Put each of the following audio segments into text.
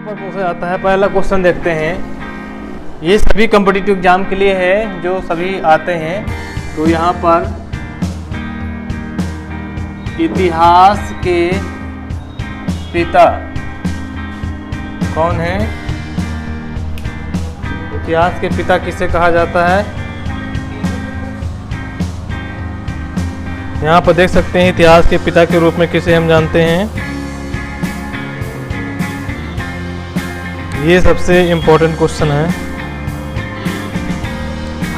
पर पूछा जाता है। पहला क्वेश्चन देखते हैं। ये सभी कॉम्पिटिटिव एग्जाम के लिए है जो सभी आते हैं। तो यहाँ पर इतिहास के पिता कौन है? इतिहास के पिता किसे कहा जाता है? यहाँ पर देख सकते हैं इतिहास के पिता के रूप में किसे हम जानते हैं। ये सबसे इम्पोर्टेंट क्वेश्चन है।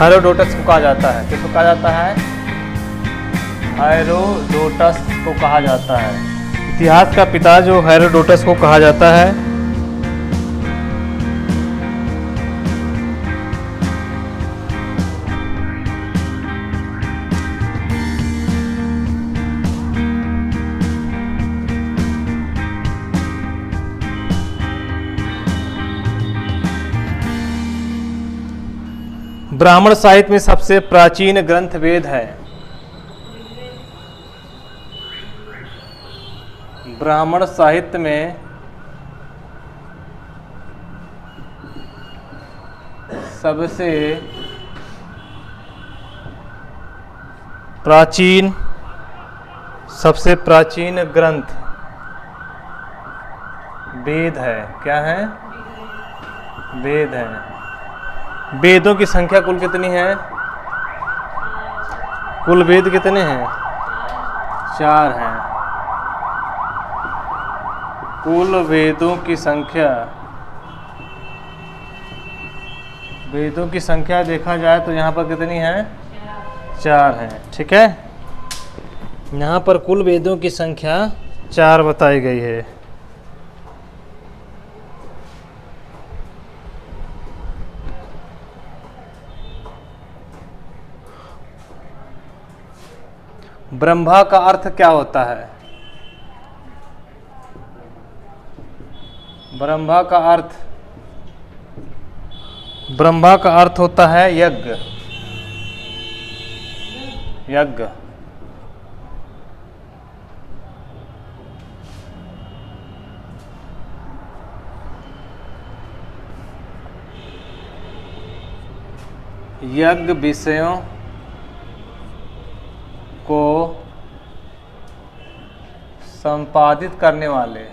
हेरोडोटस को कहा जाता है। किसको कहा जाता है? हेरोडोटस को कहा जाता है। इतिहास का पिता जो हेरोडोटस को कहा जाता है। ब्राह्मण साहित्य में सबसे प्राचीन ग्रंथ वेद है। ब्राह्मण साहित्य में सबसे प्राचीन ग्रंथ वेद है। क्या है? वेद है। वेदों की संख्या कुल कितनी है? कुल वेद कितने हैं? 4 हैं। कुल वेदों की संख्या देखा जाए तो यहाँ पर कितनी है? 4 है। ठीक है, यहाँ पर कुल वेदों की संख्या 4 बताई गई है। ब्रह्मा का अर्थ क्या होता है? ब्रह्मा का अर्थ होता है यज्ञ। यज्ञ। यज्ञ विषयों को संपादित करने वाले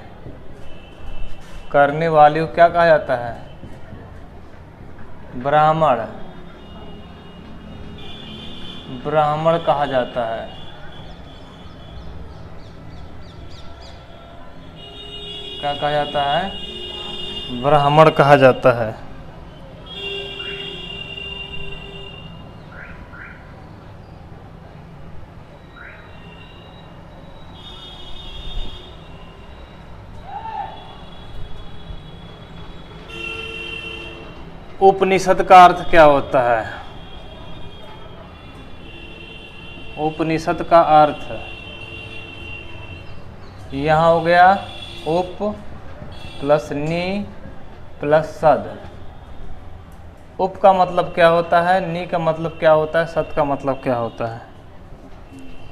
को क्या कहा जाता है? ब्राह्मण कहा जाता है। क्या कहा जाता है? ब्राह्मण कहा जाता है। उपनिषद का अर्थ क्या होता है? उपनिषद का अर्थ यहाँ हो गया उप प्लस नी प्लस सद। उप का मतलब क्या होता है? नी का मतलब क्या होता है? सद का मतलब क्या होता है?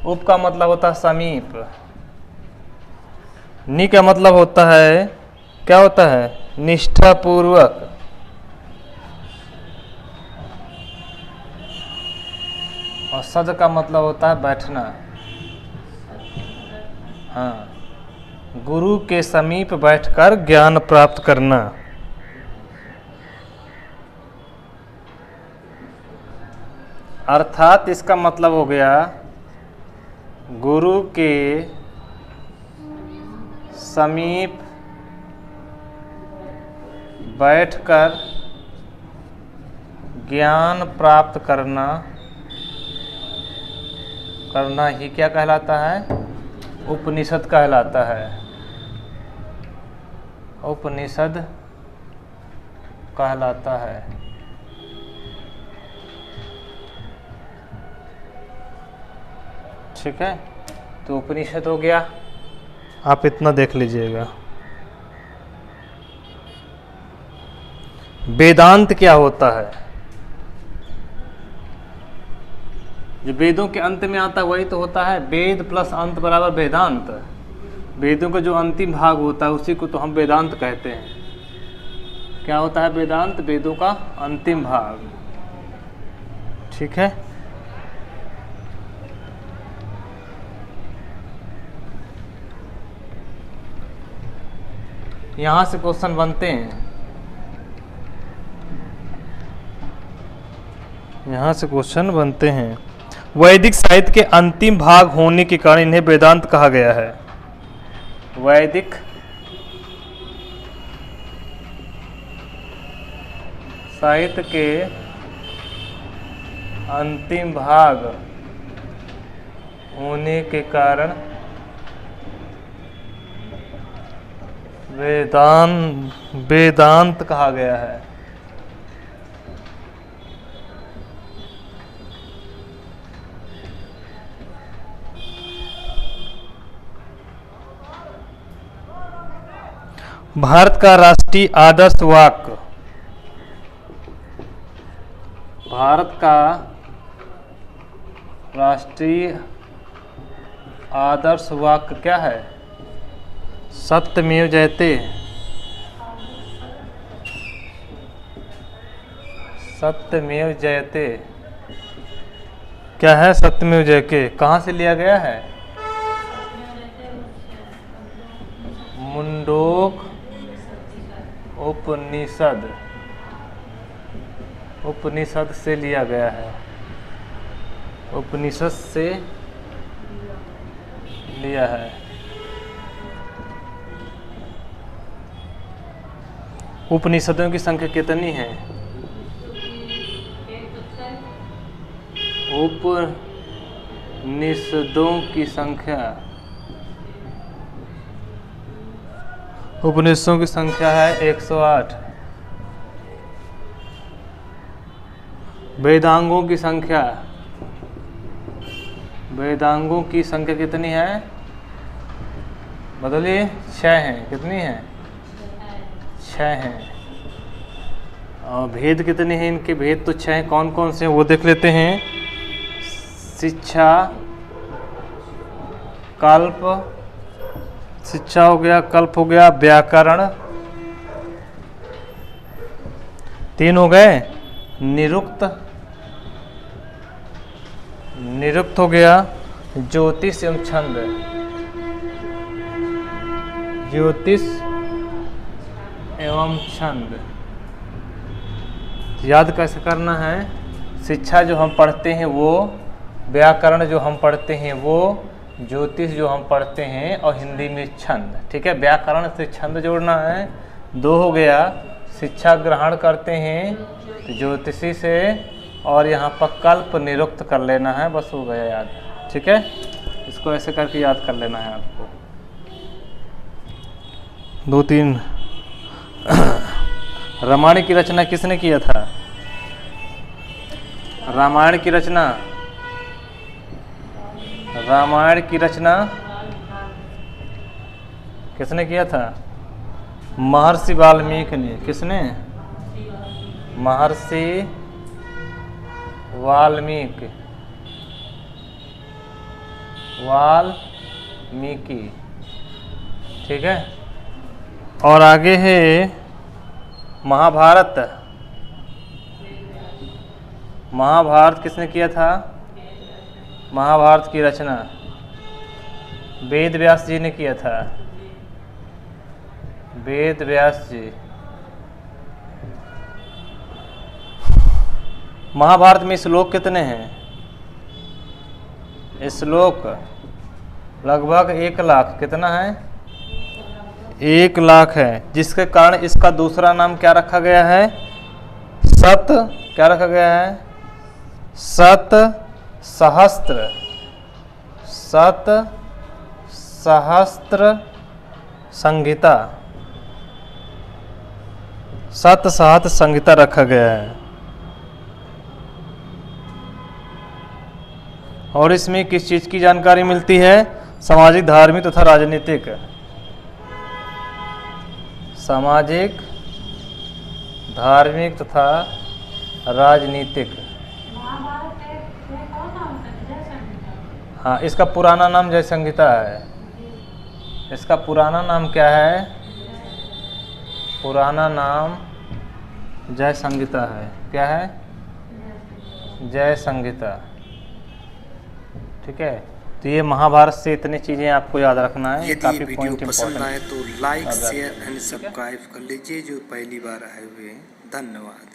उप का मतलब होता है समीप। नी का मतलब होता है, क्या होता है? निष्ठापूर्वक। और सद का मतलब होता है बैठना। हाँ, गुरु के समीप बैठकर ज्ञान प्राप्त करना। अर्थात इसका मतलब हो गया गुरु के समीप बैठकर ज्ञान प्राप्त करना ही क्या कहलाता है? उपनिषद कहलाता है। उपनिषद कहलाता है। ठीक है, तो उपनिषद हो गया। आप इतना देख लीजिएगा। वेदांत क्या होता है? जो वेदों के अंत में आता है वही तो होता है। वेद प्लस अंत बराबर वेदांत। वेदों का जो अंतिम भाग होता है उसी को तो हम वेदांत कहते हैं। क्या होता है वेदांत? वेदों का अंतिम भाग। ठीक है। यहां से क्वेश्चन बनते हैं, यहां से क्वेश्चन बनते हैं। वैदिक साहित्य के अंतिम भाग होने के कारण इन्हें वेदांत कहा गया है। वैदिक साहित्य के अंतिम भाग होने के कारण वेदांत कहा गया है। भारत का राष्ट्रीय आदर्श वाक्य, भारत का राष्ट्रीय आदर्श वाक्य क्या है? सत्यमेव जयते। सत्यमेव जयते क्या है? सत्यमेव जयते कहाँ से लिया गया है? मुंडोक उपनिषद, उपनिषद से लिया गया है, उपनिषद से लिया है। उपनिषदों की संख्या कितनी है? उपनिषदों की संख्या, उपनिषदों की संख्या है 108। वेदांगों की संख्या, वेदांगों की संख्या कितनी है? बदलिए, 6 हैं। कितनी है? 6 हैं। और भेद कितने हैं इनके? भेद तो 6 हैं। कौन कौन से हैं वो देख लेते हैं। शिक्षा, कल्प, शिक्षा हो गया, कल्प हो गया, व्याकरण 3 हो गए, निरुक्त, निरुक्त हो गया, ज्योतिष एवं छंद, ज्योतिष एवं छंद। याद कैसे करना है? शिक्षा जो हम पढ़ते हैं वो, व्याकरण जो हम पढ़ते हैं वो, ज्योतिष जो हम पढ़ते हैं, और हिंदी में छंद। ठीक है, व्याकरण से छंद जोड़ना है। 2 हो गया, शिक्षा ग्रहण करते हैं तो ज्योतिषी से, और यहाँ पर कल्प निरुक्त कर लेना है, बस हो गया याद। ठीक है, इसको ऐसे करके याद कर लेना है आपको। 2-3 रामायण की रचना किसने किया था? रामायण की रचना, रामायण की रचना किसने किया था? महर्षि वाल्मीकि ने। किसने? महर्षि वाल्मीकि, वाल्मीकि। ठीक है, और आगे है महाभारत। महाभारत किसने किया था? महाभारत की रचना वेद व्यास जी ने किया था, वेद व्यास जी। महाभारत में श्लोक कितने हैं? श्लोक लगभग 1 लाख। कितना है? 1 लाख है, जिसके कारण इसका दूसरा नाम क्या रखा गया है? सत, क्या रखा गया है? सत सहस्त्र, सत सहस्त्र संहिता, सत सहस्त्र संहिता रखा गया है। और इसमें किस चीज की जानकारी मिलती है? सामाजिक, धार्मिक तथा राजनीतिक, सामाजिक, धार्मिक तथा राजनीतिक। हाँ, इसका पुराना नाम जय संहिता है। इसका पुराना नाम क्या है? पुराना नाम जय संगीता है। क्या है? जय संगीता। ठीक है, तो ये महाभारत से इतनी चीज़ें आपको याद रखना है। यदि काफ़ी वीडियो पॉइंट पसंद आए इंपॉर्टेंट तो लाइक याद रखना शेयर है। एंड ठीक है? सब्सक्राइब कर लीजिए जो पहली बार आए हुए हैं। धन्यवाद।